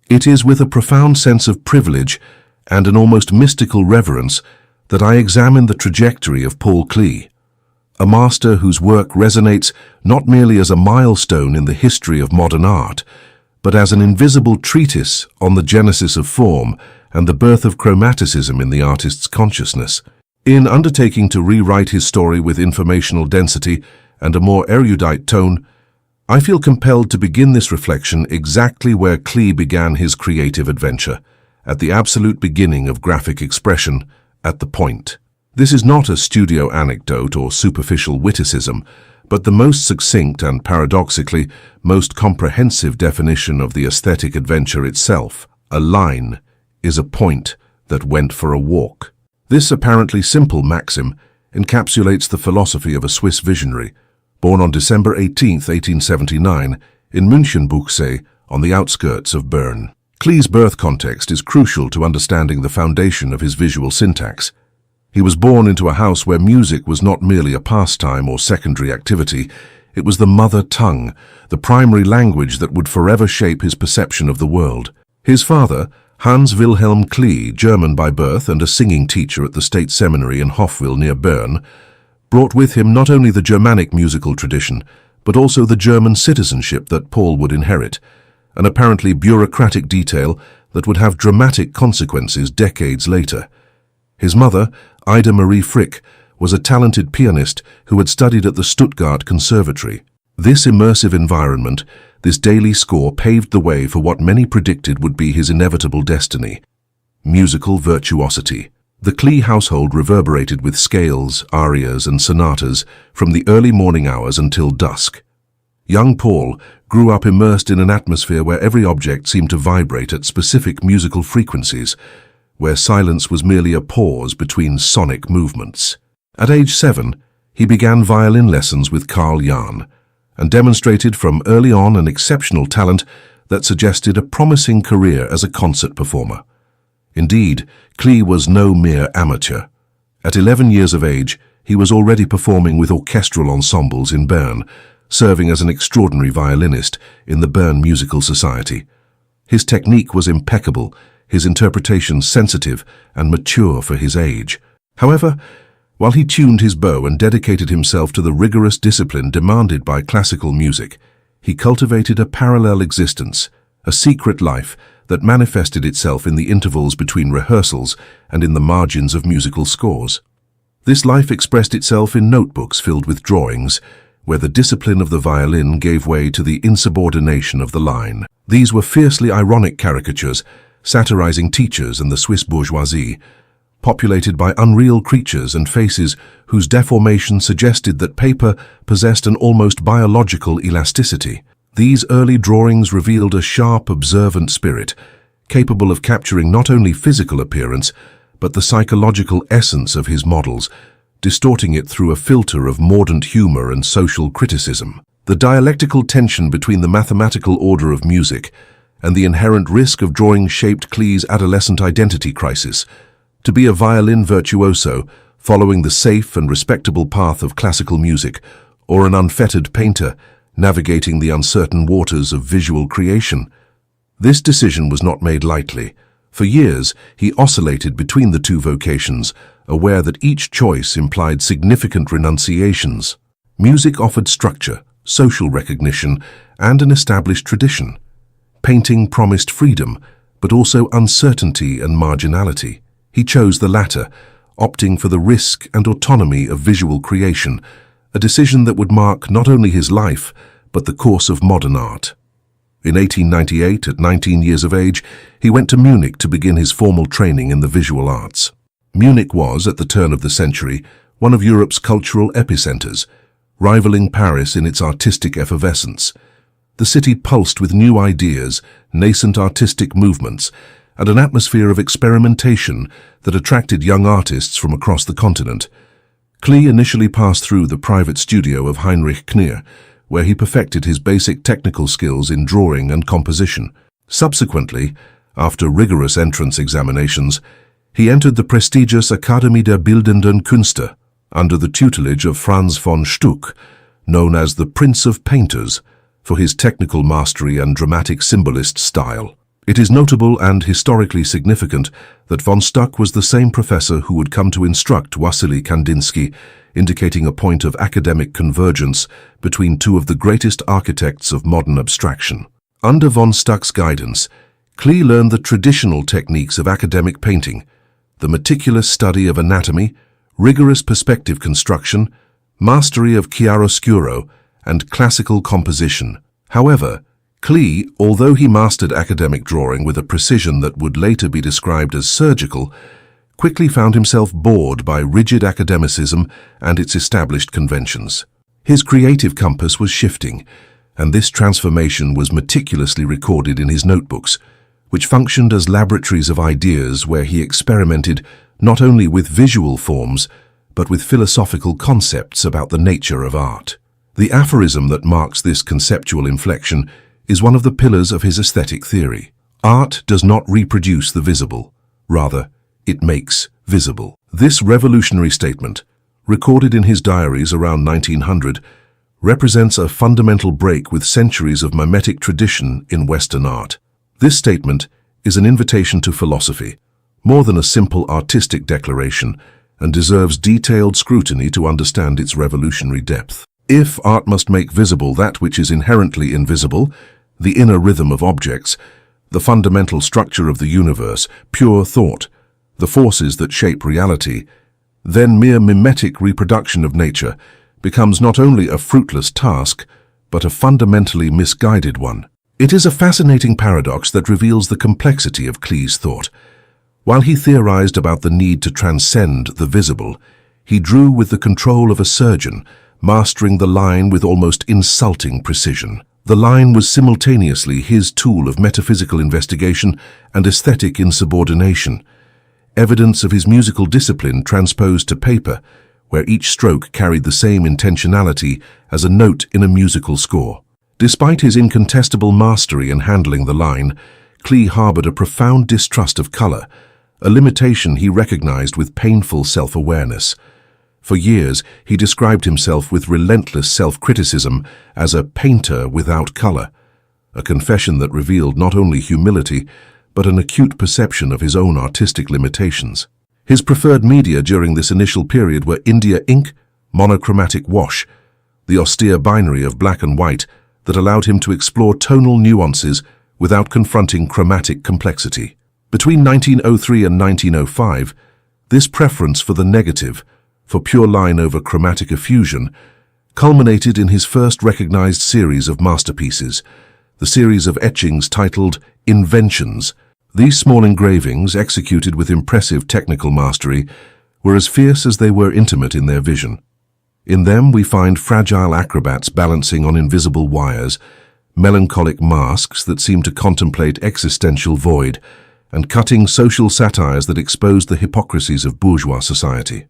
It is with a profound sense of privilege and an almost mystical reverence that I examine the trajectory of Paul Klee, a master whose work resonates not merely as a milestone in the history of modern art, but as an invisible treatise on the genesis of form and the birth of chromaticism in the artist's consciousness. In undertaking to rewrite his story with informational density and a more erudite tone, I feel compelled to begin this reflection exactly where Klee began his creative adventure, at the absolute beginning of graphic expression, at the point. This is not a studio anecdote or superficial witticism, but the most succinct and, paradoxically, most comprehensive definition of the aesthetic adventure itself. A line is a point that went for a walk. This apparently simple maxim encapsulates the philosophy of a Swiss visionary, born on December 18, 1879, in Münchenbuchsee, on the outskirts of Bern. Klee's birth context is crucial to understanding the foundation of his visual syntax. He was born into a house where music was not merely a pastime or secondary activity, it was the mother tongue, the primary language that would forever shape his perception of the world. His father, Hans Wilhelm Klee, German by birth and a singing teacher at the State Seminary in Hofwil near Bern, brought with him not only the Germanic musical tradition, but also the German citizenship that Paul would inherit, an apparently bureaucratic detail that would have dramatic consequences decades later. His mother, Ida Marie Frick, was a talented pianist who had studied at the Stuttgart Conservatory. This immersive environment, this daily score, paved the way for what many predicted would be his inevitable destiny: musical virtuosity. The Klee household reverberated with scales, arias, and sonatas from the early morning hours until dusk. Young Paul grew up immersed in an atmosphere where every object seemed to vibrate at specific musical frequencies, where silence was merely a pause between sonic movements. At age 7, he began violin lessons with Carl Jahn, and demonstrated from early on an exceptional talent that suggested a promising career as a concert performer. Indeed, Klee was no mere amateur. At 11 years of age, he was already performing with orchestral ensembles in Bern, serving as an extraordinary violinist in the Bern Musical Society. His technique was impeccable, his interpretation sensitive and mature for his age. However, while he tuned his bow and dedicated himself to the rigorous discipline demanded by classical music, he cultivated a parallel existence, a secret life that manifested itself in the intervals between rehearsals and in the margins of musical scores. This life expressed itself in notebooks filled with drawings, where the discipline of the violin gave way to the insubordination of the line. These were fiercely ironic caricatures, satirizing teachers and the Swiss bourgeoisie, populated by unreal creatures and faces whose deformation suggested that paper possessed an almost biological elasticity. These early drawings revealed a sharp, observant spirit, capable of capturing not only physical appearance, but the psychological essence of his models, distorting it through a filter of mordant humor and social criticism. The dialectical tension between the mathematical order of music and the inherent risk of drawing shaped Klee's adolescent identity crisis. To be a violin virtuoso, following the safe and respectable path of classical music, or an unfettered painter, navigating the uncertain waters of visual creation. This decision was not made lightly. For years, he oscillated between the two vocations, aware that each choice implied significant renunciations. Music offered structure, social recognition, and an established tradition. Painting promised freedom, but also uncertainty and marginality. He chose the latter, opting for the risk and autonomy of visual creation, a decision that would mark not only his life, but the course of modern art. In 1898, at 19 years of age, he went to Munich to begin his formal training in the visual arts. Munich was, at the turn of the century, one of Europe's cultural epicenters, rivaling Paris in its artistic effervescence. The city pulsed with new ideas, nascent artistic movements, and an atmosphere of experimentation that attracted young artists from across the continent. Klee initially passed through the private studio of Heinrich Kneer, where he perfected his basic technical skills in drawing and composition. Subsequently, after rigorous entrance examinations, he entered the prestigious Akademie der Bildenden Künste, under the tutelage of Franz von Stuck, known as the Prince of Painters, for his technical mastery and dramatic symbolist style. It is notable and historically significant that von Stuck was the same professor who would come to instruct Wassily Kandinsky, indicating a point of academic convergence between two of the greatest architects of modern abstraction. Under von Stuck's guidance, KLEE learned the traditional techniques of academic painting, the meticulous study of anatomy, rigorous perspective construction, mastery of chiaroscuro, and classical composition. However, KLEE, although he mastered academic drawing with a precision that would later be described as surgical, quickly found himself bored by rigid academicism and its established conventions. His creative compass was shifting, and this transformation was meticulously recorded in his notebooks, which functioned as laboratories of ideas where he experimented not only with visual forms, but with philosophical concepts about the nature of art. The aphorism that marks this conceptual inflection is one of the pillars of his aesthetic theory. Art does not reproduce the visible, rather, it makes visible. This revolutionary statement, recorded in his diaries around 1900, represents a fundamental break with centuries of mimetic tradition in Western art. This statement is an invitation to philosophy, more than a simple artistic declaration, and deserves detailed scrutiny to understand its revolutionary depth. If art must make visible that which is inherently invisible, the inner rhythm of objects, the fundamental structure of the universe, pure thought, the forces that shape reality, then mere mimetic reproduction of nature becomes not only a fruitless task, but a fundamentally misguided one. It is a fascinating paradox that reveals the complexity of KLEE's thought. While he theorized about the need to transcend the visible, he drew with the control of a surgeon, mastering the line with almost insulting precision. The line was simultaneously his tool of metaphysical investigation and aesthetic insubordination, evidence of his musical discipline transposed to paper, where each stroke carried the same intentionality as a note in a musical score. Despite his incontestable mastery in handling the line, KLEE harbored a profound distrust of color, a limitation he recognized with painful self-awareness. For years, he described himself with relentless self-criticism as a painter without color, a confession that revealed not only humility, but an acute perception of his own artistic limitations. His preferred media during this initial period were India ink, monochromatic wash, the austere binary of black and white that allowed him to explore tonal nuances without confronting chromatic complexity. Between 1903 and 1905, this preference for the negative, for pure line over chromatic effusion, culminated in his first recognized series of masterpieces, the series of etchings titled Inventions. These small engravings, executed with impressive technical mastery, were as fierce as they were intimate in their vision. In them we find fragile acrobats balancing on invisible wires, melancholic masks that seem to contemplate existential void, and cutting social satires that expose the hypocrisies of bourgeois society.